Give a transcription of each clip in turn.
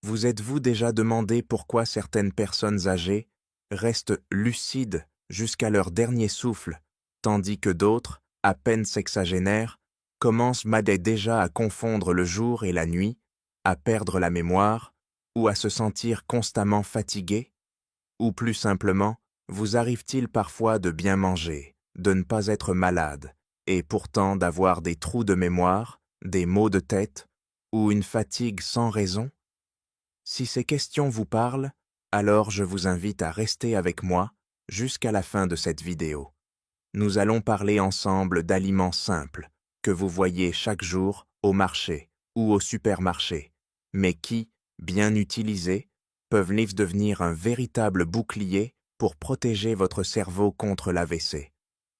Vous êtes-vous déjà demandé pourquoi certaines personnes âgées restent lucides jusqu'à leur dernier souffle, tandis que d'autres, à peine sexagénaires, commencent déjà à confondre le jour et la nuit, à perdre la mémoire, ou à se sentir constamment fatigués? Ou plus simplement, vous arrive-t-il parfois de bien manger, de ne pas être malade, et pourtant d'avoir des trous de mémoire, des maux de tête, ou une fatigue sans raison? Si ces questions vous parlent, alors je vous invite à rester avec moi jusqu'à la fin de cette vidéo. Nous allons parler ensemble d'aliments simples que vous voyez chaque jour au marché ou au supermarché, mais qui, bien utilisés, peuvent devenir un véritable bouclier pour protéger votre cerveau contre l'AVC.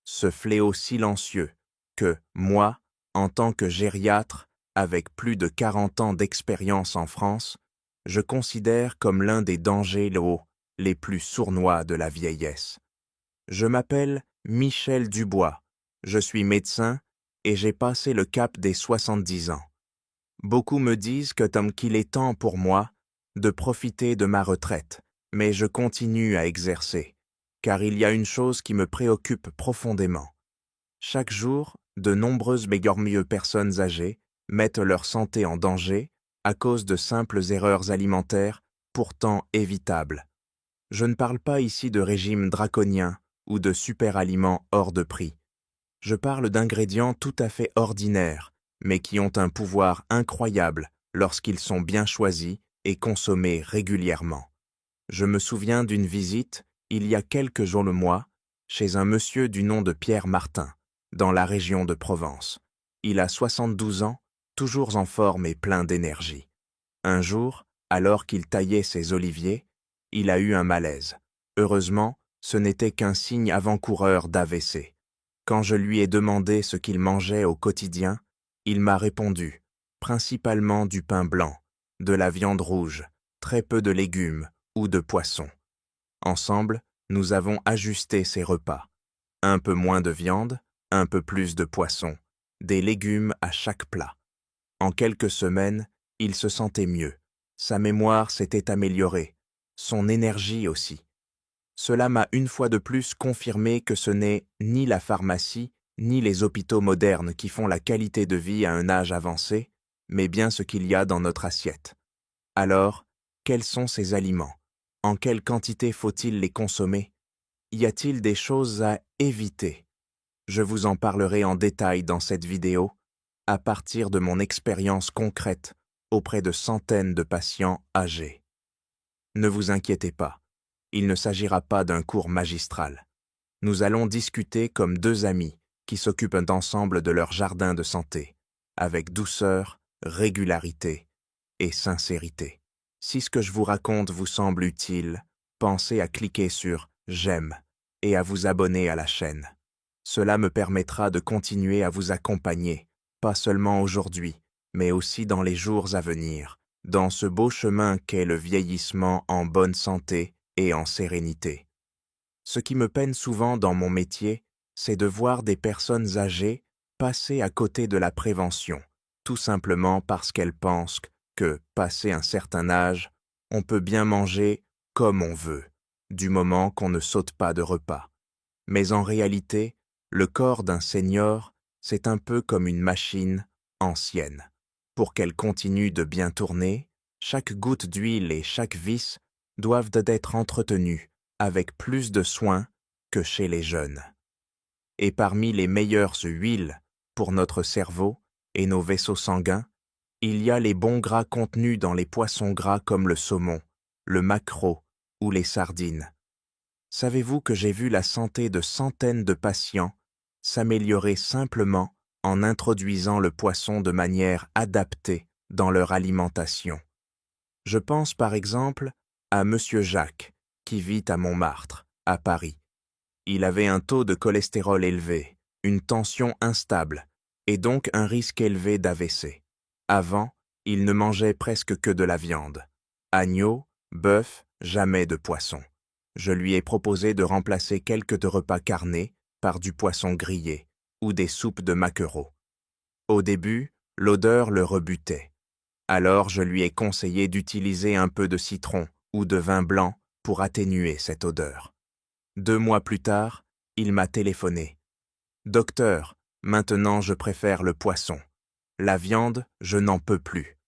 Ce fléau silencieux que, moi, en tant que gériatre, avec plus de 40 ans d'expérience en France, je considère comme l'un des dangers les plus sournois de la vieillesse. Je m'appelle Michel Dubois, je suis médecin et j'ai passé le cap des 70 ans. Beaucoup me disent qu'il est temps pour moi de profiter de ma retraite, mais je continue à exercer, car il y a une chose qui me préoccupe profondément. Chaque jour, de nombreuses personnes âgées mettent leur santé en danger à cause de simples erreurs alimentaires pourtant évitables. Je ne parle pas ici de régimes draconiens ou de super-aliments hors de prix. Je parle d'ingrédients tout à fait ordinaires, mais qui ont un pouvoir incroyable lorsqu'ils sont bien choisis et consommés régulièrement. Je me souviens d'une visite, il y a quelques jours le mois, chez un monsieur du nom de Pierre Martin, dans la région de Provence. Il a 72 ans, toujours en forme et plein d'énergie. Un jour, alors qu'il taillait ses oliviers, il a eu un malaise. Heureusement, ce n'était qu'un signe avant-coureur d'AVC. Quand je lui ai demandé ce qu'il mangeait au quotidien, il m'a répondu, principalement du pain blanc, de la viande rouge, très peu de légumes ou de poissons. Ensemble, nous avons ajusté ses repas. Un peu moins de viande, un peu plus de poisson, des légumes à chaque plat. En quelques semaines, il se sentait mieux. Sa mémoire s'était améliorée, son énergie aussi. Cela m'a une fois de plus confirmé que ce n'est ni la pharmacie, ni les hôpitaux modernes qui font la qualité de vie à un âge avancé, mais bien ce qu'il y a dans notre assiette. Alors, quels sont ces aliments? En quelle quantité faut-il les consommer? Y a-t-il des choses à éviter? Je vous en parlerai en détail dans cette vidéo, à partir de mon expérience concrète auprès de centaines de patients âgés. Ne vous inquiétez pas, il ne s'agira pas d'un cours magistral. Nous allons discuter comme deux amis qui s'occupent ensemble de leur jardin de santé, avec douceur, régularité et sincérité. Si ce que je vous raconte vous semble utile, pensez à cliquer sur « J'aime » et à vous abonner à la chaîne. Cela me permettra de continuer à vous accompagner, pas seulement aujourd'hui, mais aussi dans les jours à venir, dans ce beau chemin qu'est le vieillissement en bonne santé et en sérénité. Ce qui me peine souvent dans mon métier, c'est de voir des personnes âgées passer à côté de la prévention, tout simplement parce qu'elles pensent que, passé un certain âge, on peut bien manger comme on veut, du moment qu'on ne saute pas de repas. Mais en réalité, le corps d'un senior, c'est un peu comme une machine ancienne. Pour qu'elle continue de bien tourner, chaque goutte d'huile et chaque vis doivent être entretenues avec plus de soin que chez les jeunes. Et parmi les meilleures huiles pour notre cerveau et nos vaisseaux sanguins, il y a les bons gras contenus dans les poissons gras comme le saumon, le maquereau ou les sardines. Savez-vous que j'ai vu la santé de centaines de patients s'améliorer simplement en introduisant le poisson de manière adaptée dans leur alimentation? Je pense par exemple à Monsieur Jacques, qui vit à Montmartre, à Paris. Il avait un taux de cholestérol élevé, une tension instable, et donc un risque élevé d'AVC. Avant, il ne mangeait presque que de la viande. Agneau, bœuf, jamais de poisson. Je lui ai proposé de remplacer quelques repas carnés par du poisson grillé ou des soupes de maquereau. Au début, l'odeur le rebutait. Alors je lui ai conseillé d'utiliser un peu de citron ou de vin blanc pour atténuer cette odeur. 2 mois plus tard, il m'a téléphoné. « Docteur, maintenant je préfère le poisson. La viande, je n'en peux plus. »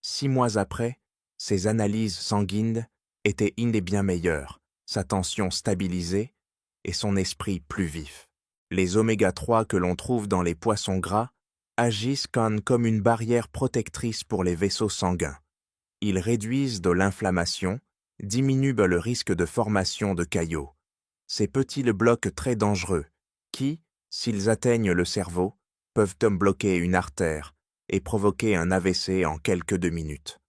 6 mois après, ses analyses sanguines étaient bien meilleures, sa tension stabilisée et son esprit plus vif. Les oméga-3 que l'on trouve dans les poissons gras agissent comme une barrière protectrice pour les vaisseaux sanguins. Ils réduisent de l'inflammation, diminuent le risque de formation de caillots. Ces petits blocs très dangereux qui, s'ils atteignent le cerveau, peuvent bloquer une artère et provoquer un AVC en quelques 2 minutes.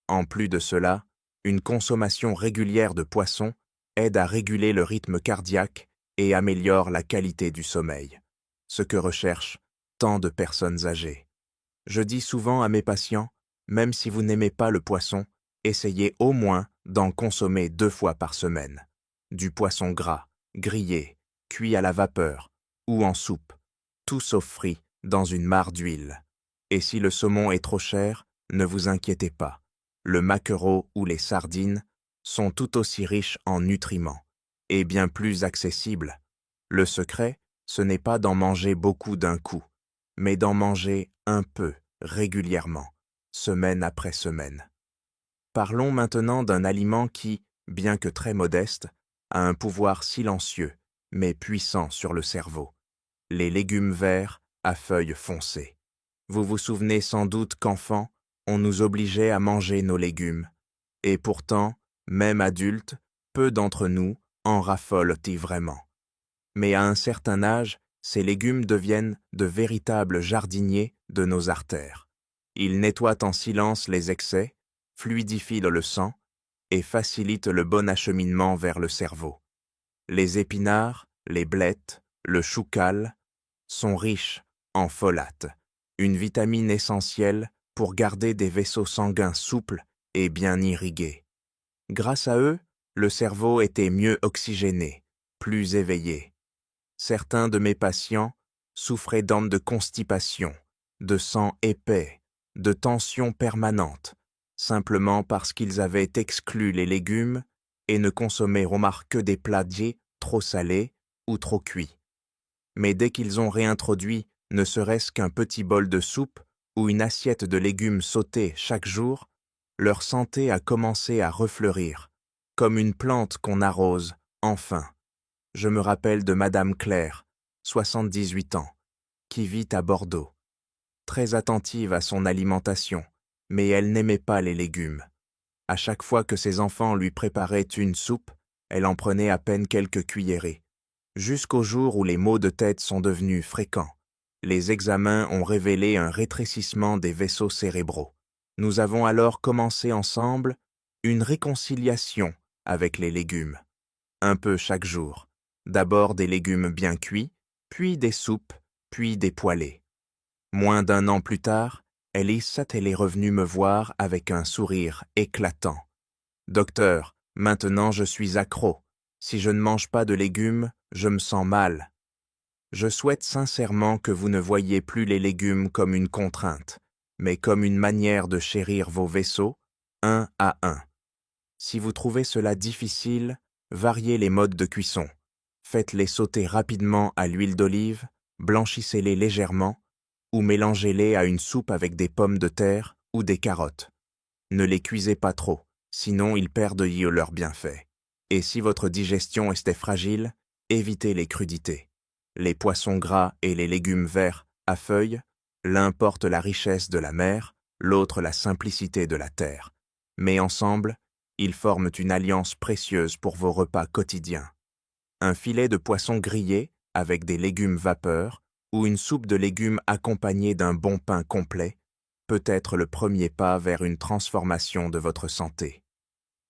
En plus de cela, une consommation régulière de poissons aide à réguler le rythme cardiaque et améliore la qualité du sommeil, ce que recherchent tant de personnes âgées. Je dis souvent à mes patients, même si vous n'aimez pas le poisson, essayez au moins d'en consommer 2 fois par semaine. Du poisson gras, grillé, cuit à la vapeur ou en soupe, tout sauf frit dans une mare d'huile. Et si le saumon est trop cher, ne vous inquiétez pas. Le maquereau ou les sardines sont tout aussi riches en nutriments et bien plus accessibles. Le secret, ce n'est pas d'en manger beaucoup d'un coup, mais d'en manger un peu régulièrement, semaine après semaine. Parlons maintenant d'un aliment qui, bien que très modeste, a un pouvoir silencieux, mais puissant sur le cerveau. Les légumes verts à feuilles foncées. Vous vous souvenez sans doute qu'enfant, on nous obligeait à manger nos légumes. Et pourtant, même adultes, peu d'entre nous en raffolent-ils vraiment. Mais à un certain âge, ces légumes deviennent de véritables jardiniers de nos artères. Ils nettoient en silence les excès, fluidifient le sang et facilitent le bon acheminement vers le cerveau. Les épinards, les blettes, le choucal sont riches en folate, une vitamine essentielle pour garder des vaisseaux sanguins souples et bien irrigués. Grâce à eux, le cerveau était mieux oxygéné, plus éveillé. Certains de mes patients souffraient de constipation, de sang épais, de tension permanente, simplement parce qu'ils avaient exclu les légumes et ne consommaient que des plats dits trop salés ou trop cuits. Mais dès qu'ils ont réintroduit ne serait-ce qu'un petit bol de soupe ou une assiette de légumes sautés chaque jour, leur santé a commencé à refleurir, comme une plante qu'on arrose, enfin. Je me rappelle de Madame Claire, 78 ans, qui vit à Bordeaux. Très attentive à son alimentation, mais elle n'aimait pas les légumes. À chaque fois que ses enfants lui préparaient une soupe, elle en prenait à peine quelques cuillerées. Jusqu'au jour où les maux de tête sont devenus fréquents. Les examens ont révélé un rétrécissement des vaisseaux cérébraux. Nous avons alors commencé ensemble une réconciliation avec les légumes. Un peu chaque jour. D'abord des légumes bien cuits, puis des soupes, puis des poêlés. Moins d'1 an plus tard, Alice est revenue me voir avec un sourire éclatant. « Docteur, maintenant je suis accro. Si je ne mange pas de légumes, je me sens mal. » Je souhaite sincèrement que vous ne voyiez plus les légumes comme une contrainte, mais comme une manière de chérir vos vaisseaux, un à un. Si vous trouvez cela difficile, variez les modes de cuisson. Faites-les sauter rapidement à l'huile d'olive, blanchissez-les légèrement, ou mélangez-les à une soupe avec des pommes de terre ou des carottes. Ne les cuisez pas trop, sinon ils perdent leurs bienfaits. Et si votre digestion est fragile, évitez les crudités. Les poissons gras et les légumes verts à feuilles, l'un porte la richesse de la mer, l'autre la simplicité de la terre. Mais ensemble, ils forment une alliance précieuse pour vos repas quotidiens. Un filet de poisson grillé avec des légumes vapeur ou une soupe de légumes accompagnée d'un bon pain complet peut être le premier pas vers une transformation de votre santé.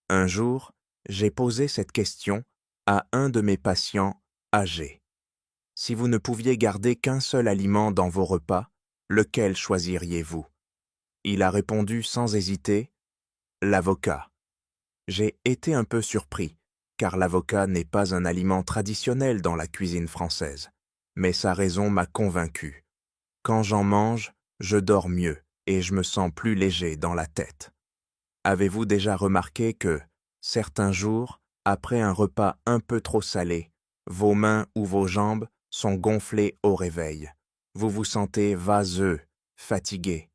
Un jour, j'ai posé cette question à un de mes patients âgés. Si vous ne pouviez garder qu'un seul aliment dans vos repas, lequel choisiriez-vous? Il a répondu sans hésiter, l'avocat. J'ai été un peu surpris, car l'avocat n'est pas un aliment traditionnel dans la cuisine française. Mais sa raison m'a convaincu. Quand j'en mange, je dors mieux et je me sens plus léger dans la tête. Avez-vous déjà remarqué que, certains jours, après un repas un peu trop salé, vos mains ou vos jambes sont gonflées au réveil? Vous vous sentez vaseux, fatigué.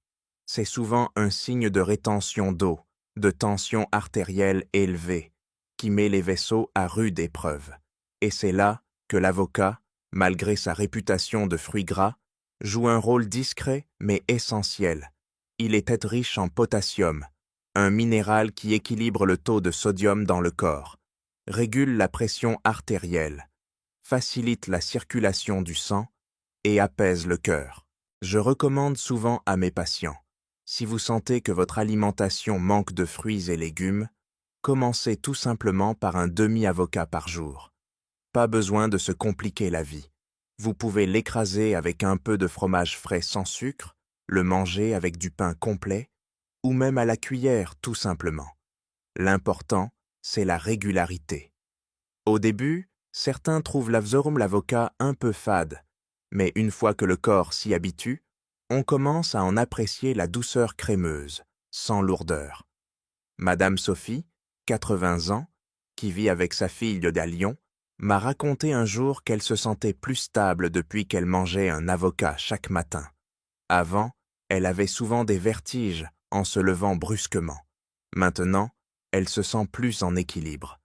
C'est souvent un signe de rétention d'eau, de tension artérielle élevée, qui met les vaisseaux à rude épreuve. Et c'est là que l'avocat, malgré sa réputation de fruit gras, joue un rôle discret mais essentiel. Il est riche en potassium, un minéral qui équilibre le taux de sodium dans le corps, régule la pression artérielle, facilite la circulation du sang et apaise le cœur. Je recommande souvent à mes patients, si vous sentez que votre alimentation manque de fruits et légumes, commencez tout simplement par un demi-avocat par jour. Pas besoin de se compliquer la vie. Vous pouvez l'écraser avec un peu de fromage frais sans sucre, le manger avec du pain complet, ou même à la cuillère tout simplement. L'important, c'est la régularité. Au début, certains trouvent l'avocat un peu fade, mais une fois que le corps s'y habitue, on commence à en apprécier la douceur crémeuse, sans lourdeur. Madame Sophie, 80 ans, qui vit avec sa fille à Lyon, m'a raconté un jour qu'elle se sentait plus stable depuis qu'elle mangeait un avocat chaque matin. Avant, elle avait souvent des vertiges en se levant brusquement. Maintenant, elle se sent plus en équilibre.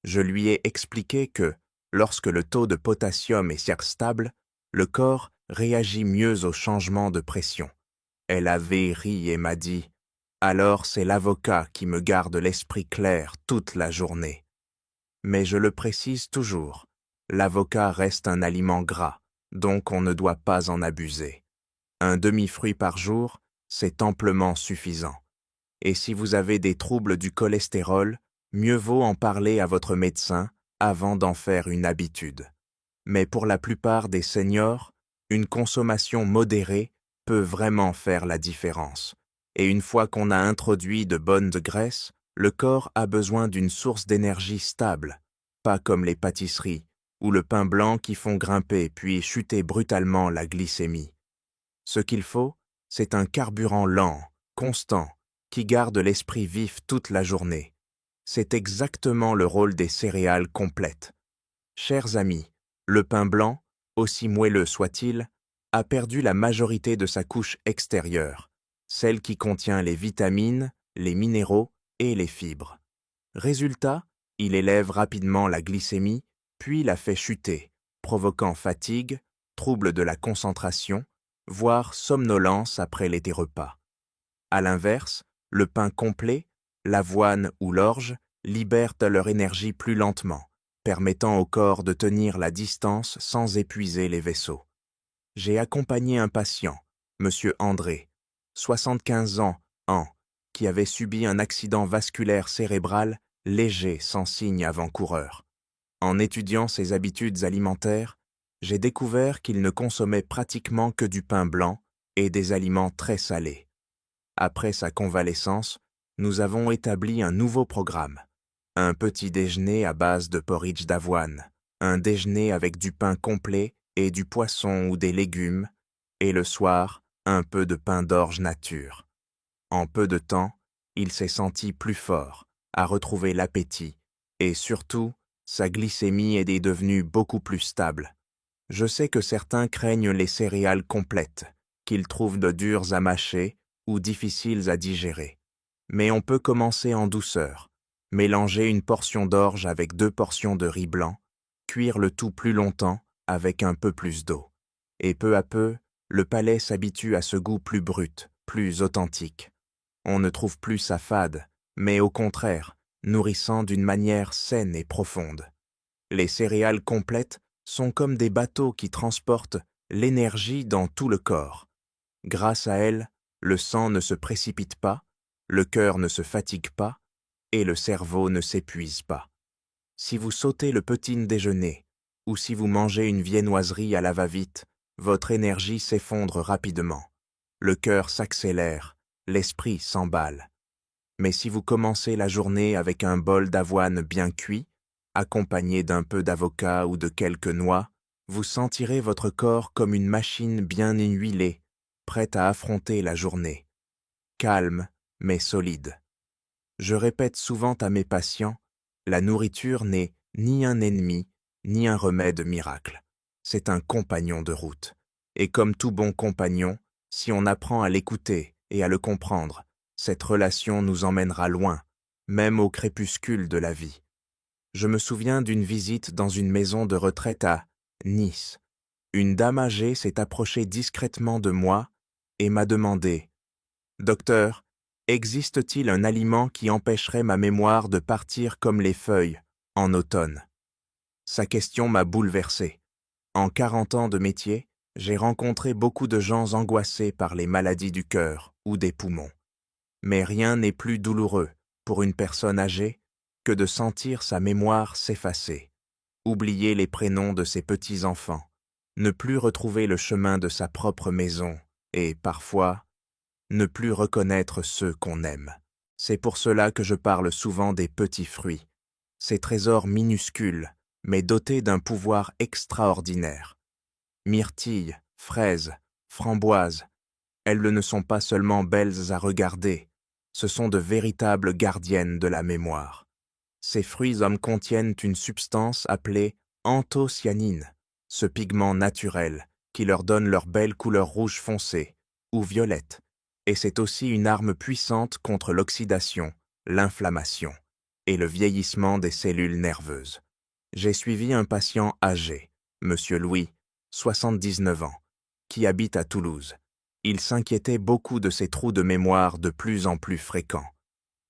Je lui ai expliqué que, lorsque le taux de potassium est stable, le corps réagit mieux aux changements de pression. Elle avait ri et m'a dit « Alors c'est l'avocat qui me garde l'esprit clair toute la journée. » Mais je le précise toujours, l'avocat reste un aliment gras, donc on ne doit pas en abuser. Un demi-fruit par jour, c'est amplement suffisant. Et si vous avez des troubles du cholestérol, mieux vaut en parler à votre médecin avant d'en faire une habitude. Mais pour la plupart des seniors, une consommation modérée peut vraiment faire la différence. Et une fois qu'on a introduit de bonnes graisses, le corps a besoin d'une source d'énergie stable, pas comme les pâtisseries ou le pain blanc qui font grimper puis chuter brutalement la glycémie. Ce qu'il faut, c'est un carburant lent, constant, qui garde l'esprit vif toute la journée. C'est exactement le rôle des céréales complètes. Chers amis, le pain blanc, aussi moelleux soit-il, a perdu la majorité de sa couche extérieure, celle qui contient les vitamines, les minéraux et les fibres. Résultat, il élève rapidement la glycémie, puis la fait chuter, provoquant fatigue, troubles de la concentration, voire somnolence après les repas. À l'inverse, le pain complet, l'avoine ou l'orge libèrent leur énergie plus lentement, permettant au corps de tenir la distance sans épuiser les vaisseaux. J'ai accompagné un patient, M. André, 75 ans, qui avait subi un accident vasculaire cérébral léger sans signe avant-coureur. En étudiant ses habitudes alimentaires, j'ai découvert qu'il ne consommait pratiquement que du pain blanc et des aliments très salés. Après sa convalescence, nous avons établi un nouveau programme. Un petit déjeuner à base de porridge d'avoine, un déjeuner avec du pain complet et du poisson ou des légumes, et le soir, un peu de pain d'orge nature. En peu de temps, il s'est senti plus fort, a retrouvé l'appétit, et surtout, sa glycémie est devenue beaucoup plus stable. Je sais que certains craignent les céréales complètes, qu'ils trouvent de dures à mâcher ou difficiles à digérer. Mais on peut commencer en douceur, mélanger une portion d'orge avec 2 portions de riz blanc, cuire le tout plus longtemps avec un peu plus d'eau. Et peu à peu, le palais s'habitue à ce goût plus brut, plus authentique. On ne trouve plus ça fade, mais au contraire, nourrissant d'une manière saine et profonde. Les céréales complètes sont comme des bateaux qui transportent l'énergie dans tout le corps. Grâce à elles, le sang ne se précipite pas, le cœur ne se fatigue pas et le cerveau ne s'épuise pas. Si vous sautez le petit déjeuner ou si vous mangez une viennoiserie à la va-vite, votre énergie s'effondre rapidement. Le cœur s'accélère, l'esprit s'emballe. Mais si vous commencez la journée avec un bol d'avoine bien cuit, accompagné d'un peu d'avocat ou de quelques noix, vous sentirez votre corps comme une machine bien huilée, prête à affronter la journée. calme mais solide. Je répète souvent à mes patients, la nourriture n'est ni un ennemi, ni un remède miracle. C'est un compagnon de route. Et comme tout bon compagnon, si on apprend à l'écouter et à le comprendre, cette relation nous emmènera loin, même au crépuscule de la vie. Je me souviens d'une visite dans une maison de retraite à Nice. Une dame âgée s'est approchée discrètement de moi et m'a demandé « Docteur, existe-t-il un aliment qui empêcherait ma mémoire de partir comme les feuilles en automne ?» Sa question m'a bouleversé. En 40 ans de métier, j'ai rencontré beaucoup de gens angoissés par les maladies du cœur ou des poumons. Mais rien n'est plus douloureux pour une personne âgée que de sentir sa mémoire s'effacer, oublier les prénoms de ses petits-enfants, ne plus retrouver le chemin de sa propre maison et, parfois, ne plus reconnaître ceux qu'on aime. C'est pour cela que je parle souvent des petits fruits, ces trésors minuscules, mais dotés d'un pouvoir extraordinaire. Myrtilles, fraises, framboises, elles ne sont pas seulement belles à regarder, ce sont de véritables gardiennes de la mémoire. Ces fruits contiennent une substance appelée anthocyanine, ce pigment naturel qui leur donne leur belle couleur rouge foncé ou violette, et c'est aussi une arme puissante contre l'oxydation, l'inflammation et le vieillissement des cellules nerveuses. J'ai suivi un patient âgé, Monsieur Louis, 79 ans, qui habite à Toulouse. Il s'inquiétait beaucoup de ses trous de mémoire de plus en plus fréquents.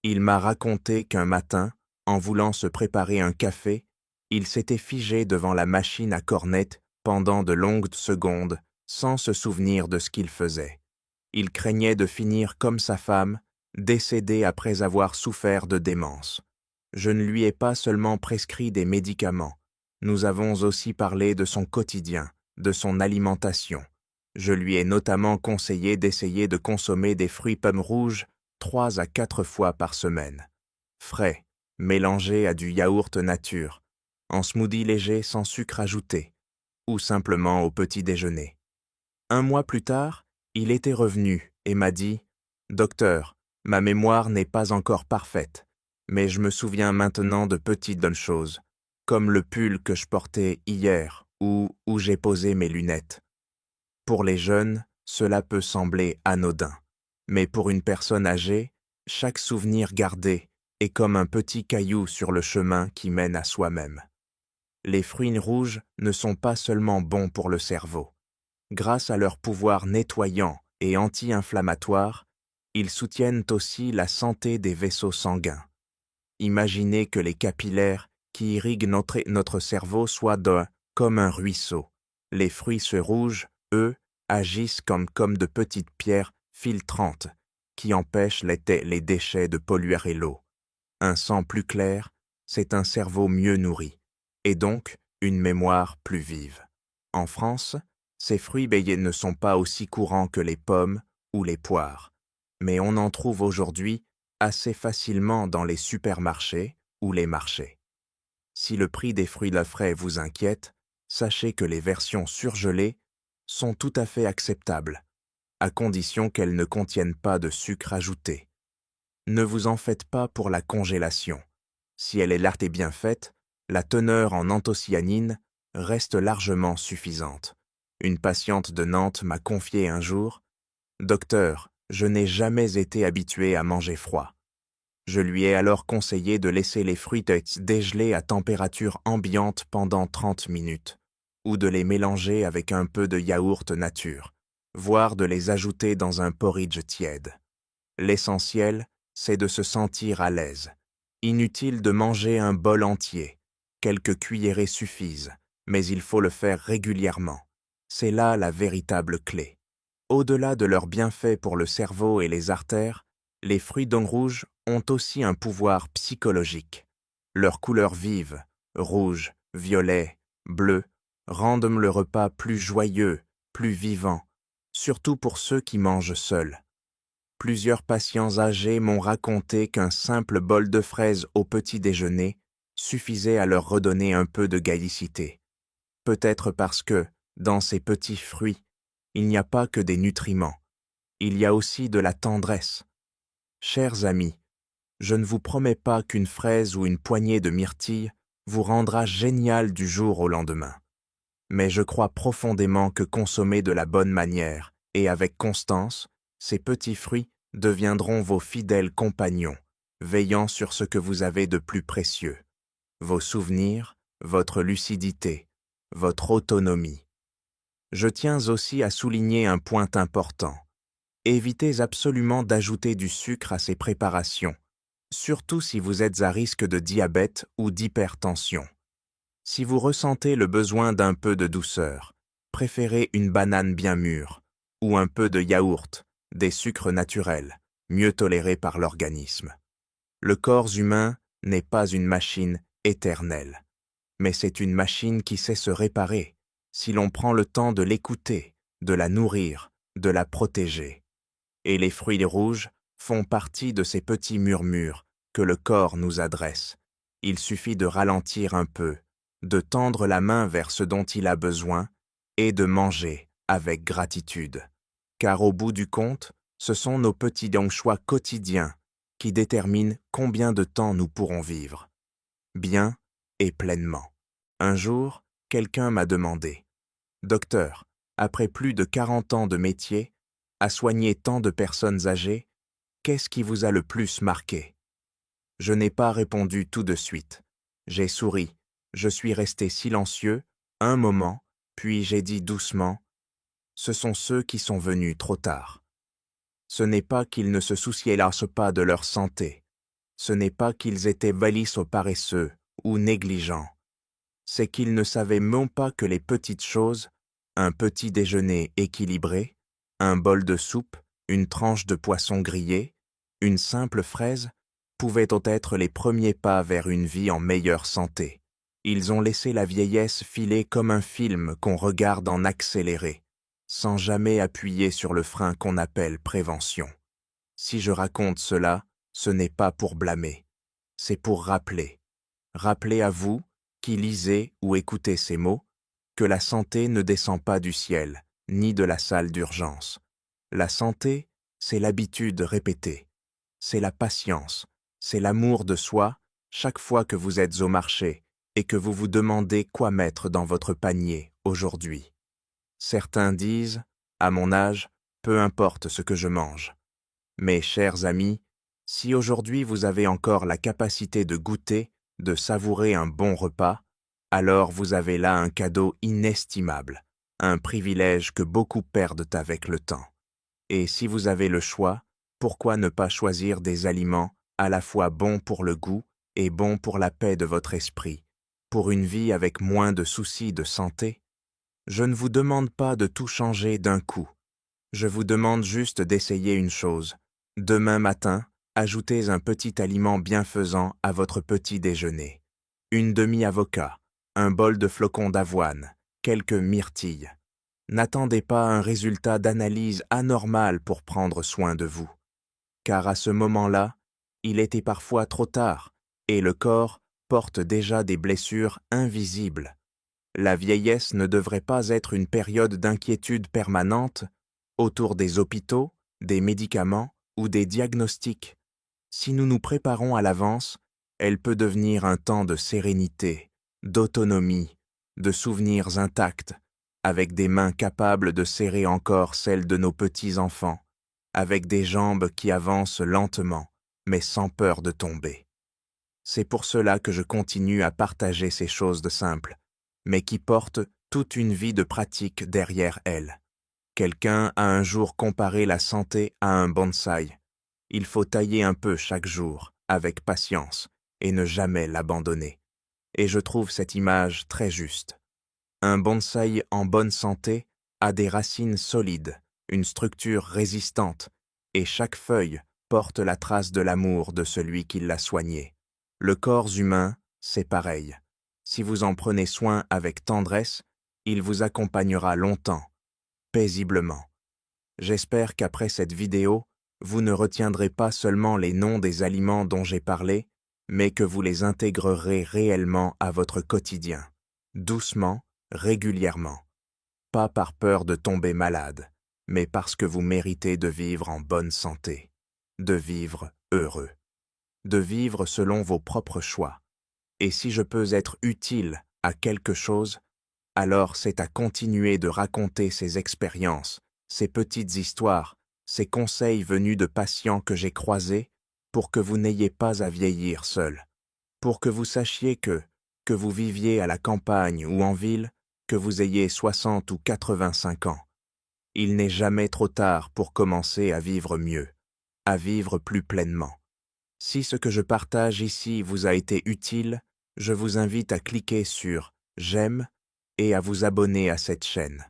Il m'a raconté qu'un matin, en voulant se préparer un café, il s'était figé devant la machine à cornette pendant de longues secondes sans se souvenir de ce qu'il faisait. Il craignait de finir comme sa femme, décédé après avoir souffert de démence. Je ne lui ai pas seulement prescrit des médicaments, nous avons aussi parlé de son quotidien, de son alimentation. Je lui ai notamment conseillé d'essayer de consommer des fruits pommes rouges 3 à 4 fois par semaine. Frais, mélangés à du yaourt nature, en smoothie léger sans sucre ajouté, ou simplement au petit déjeuner. 1 mois plus tard, il était revenu et m'a dit « Docteur, ma mémoire n'est pas encore parfaite, mais je me souviens maintenant de petites bonnes choses, comme le pull que je portais hier ou où j'ai posé mes lunettes. » Pour les jeunes, cela peut sembler anodin, mais pour une personne âgée, chaque souvenir gardé est comme un petit caillou sur le chemin qui mène à soi-même. Les fruits rouges ne sont pas seulement bons pour le cerveau. Grâce à leur pouvoir nettoyant et anti-inflammatoire, ils soutiennent aussi la santé des vaisseaux sanguins. Imaginez que les capillaires qui irriguent notre cerveau soient comme un ruisseau. Les fruits rouges, eux, agissent comme de petites pierres filtrantes qui empêchent les déchets de polluer l'eau. Un sang plus clair, c'est un cerveau mieux nourri, et donc une mémoire plus vive. En France, ces fruits ne sont pas aussi courants que les pommes ou les poires, mais on en trouve aujourd'hui assez facilement dans les supermarchés ou les marchés. Si le prix des fruits frais vous inquiète, sachez que les versions surgelées sont tout à fait acceptables, à condition qu'elles ne contiennent pas de sucre ajouté. Ne vous en faites pas pour la congélation. Si elle est bien faite, la teneur en anthocyanine reste largement suffisante. Une patiente de Nantes m'a confié un jour « Docteur, je n'ai jamais été habituée à manger froid. » Je lui ai alors conseillé de laisser les fruits dégeler à température ambiante pendant 30 minutes, ou de les mélanger avec un peu de yaourt nature, voire de les ajouter dans un porridge tiède. L'essentiel, c'est de se sentir à l'aise. Inutile de manger un bol entier. Quelques cuillerées suffisent, mais il faut le faire régulièrement. C'est là la véritable clé. Au-delà de leurs bienfaits pour le cerveau et les artères, les fruits rouges ont aussi un pouvoir psychologique. Leurs couleurs vives, rouge, violet, bleu, rendent le repas plus joyeux, plus vivant, surtout pour ceux qui mangent seuls. Plusieurs patients âgés m'ont raconté qu'un simple bol de fraises au petit déjeuner suffisait à leur redonner un peu de gaïcité. Peut-être parce que, dans ces petits fruits, il n'y a pas que des nutriments. Il y a aussi de la tendresse, Chers amis, je ne vous promets pas qu'une fraise ou une poignée de myrtilles vous rendra génial du jour au lendemain. Mais je crois profondément que consommer de la bonne manière et avec constance, ces petits fruits deviendront vos fidèles compagnons, veillant sur ce que vous avez de plus précieux, vos souvenirs, votre lucidité, votre autonomie. Je tiens aussi à souligner un point important. Évitez absolument d'ajouter du sucre à ces préparations, surtout si vous êtes à risque de diabète ou d'hypertension. Si vous ressentez le besoin d'un peu de douceur, préférez une banane bien mûre ou un peu de yaourt, des sucres naturels, mieux tolérés par l'organisme. Le corps humain n'est pas une machine éternelle, mais c'est une machine qui sait se réparer si l'on prend le temps de l'écouter, de la nourrir, de la protéger. Et les fruits rouges font partie de ces petits murmures que le corps nous adresse. Il suffit de ralentir un peu, de tendre la main vers ce dont il a besoin et de manger avec gratitude. Car au bout du compte, ce sont nos petits choix quotidiens qui déterminent combien de temps nous pourrons vivre. Bien et pleinement. Un jour, quelqu'un m'a demandé « Docteur, après plus de 40 ans de métier, à soigner tant de personnes âgées, qu'est-ce qui vous a le plus marqué ?» Je n'ai pas répondu tout de suite. J'ai souri. Je suis resté silencieux, un moment, puis j'ai dit doucement « Ce sont ceux qui sont venus trop tard. » Ce n'est pas qu'ils ne se souciaient pas de leur santé. Ce n'est pas qu'ils étaient balisses ou paresseux ou négligents. C'est qu'ils ne savaient même pas que les petites choses, un petit déjeuner équilibré, un bol de soupe, une tranche de poisson grillé, une simple fraise, pouvaient être les premiers pas vers une vie en meilleure santé. Ils ont laissé la vieillesse filer comme un film qu'on regarde en accéléré, sans jamais appuyer sur le frein qu'on appelle prévention. Si je raconte cela, ce n'est pas pour blâmer, c'est pour rappeler. Rappeler à vous, qui lisez ou écoutez ces mots, que la santé ne descend pas du ciel, ni de la salle d'urgence. La santé, c'est l'habitude répétée, c'est la patience, c'est l'amour de soi chaque fois que vous êtes au marché et que vous vous demandez quoi mettre dans votre panier aujourd'hui. Certains disent, à mon âge, peu importe ce que je mange. Mes chers amis, si aujourd'hui vous avez encore la capacité de goûter, de savourer un bon repas, alors vous avez là un cadeau inestimable, un privilège que beaucoup perdent avec le temps. Et si vous avez le choix, pourquoi ne pas choisir des aliments à la fois bons pour le goût et bons pour la paix de votre esprit, pour une vie avec moins de soucis de santé? Je ne vous demande pas de tout changer d'un coup. Je vous demande juste d'essayer une chose. Demain matin, ajoutez un petit aliment bienfaisant à votre petit déjeuner. Une demi-avocat, un bol de flocons d'avoine, quelques myrtilles. N'attendez pas un résultat d'analyse anormal pour prendre soin de vous. Car à ce moment-là, il était parfois trop tard et le corps porte déjà des blessures invisibles. La vieillesse ne devrait pas être une période d'inquiétude permanente autour des hôpitaux, des médicaments ou des diagnostics. Si nous nous préparons à l'avance, elle peut devenir un temps de sérénité, d'autonomie, de souvenirs intacts, avec des mains capables de serrer encore celles de nos petits-enfants, avec des jambes qui avancent lentement, mais sans peur de tomber. C'est pour cela que je continue à partager ces choses de simples, mais qui portent toute une vie de pratique derrière elles. Quelqu'un a un jour comparé la santé à un bonsaï. Il faut tailler un peu chaque jour, avec patience, et ne jamais l'abandonner. Et je trouve cette image très juste. Un bonsaï en bonne santé a des racines solides, une structure résistante, et chaque feuille porte la trace de l'amour de celui qui l'a soigné. Le corps humain, c'est pareil. Si vous en prenez soin avec tendresse, il vous accompagnera longtemps, paisiblement. J'espère qu'après cette vidéo, vous ne retiendrez pas seulement les noms des aliments dont j'ai parlé, mais que vous les intégrerez réellement à votre quotidien, doucement, régulièrement. Pas par peur de tomber malade, mais parce que vous méritez de vivre en bonne santé. de vivre heureux, de vivre selon vos propres choix. Et si je peux être utile à quelque chose, alors c'est à continuer de raconter ces expériences, ces petites histoires, ces conseils venus de patients que j'ai croisés, pour que vous n'ayez pas à vieillir seul, pour que vous sachiez que vous viviez à la campagne ou en ville, que vous ayez 60 ou 85 ans. Il n'est jamais trop tard pour commencer à vivre mieux, à vivre plus pleinement. Si ce que je partage ici vous a été utile, je vous invite à cliquer sur « J'aime » et à vous abonner à cette chaîne.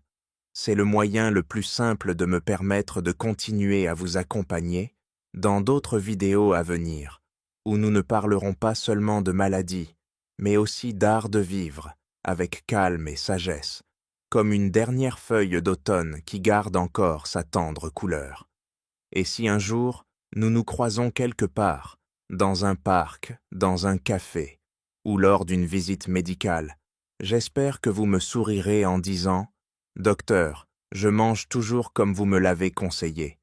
C'est le moyen le plus simple de me permettre de continuer à vous accompagner dans d'autres vidéos à venir, où nous ne parlerons pas seulement de maladies, mais aussi d'art de vivre, avec calme et sagesse, comme une dernière feuille d'automne qui garde encore sa tendre couleur. Et si un jour, nous nous croisons quelque part, dans un parc, dans un café, ou lors d'une visite médicale, j'espère que vous me sourirez en disant « Docteur, je mange toujours comme vous me l'avez conseillé »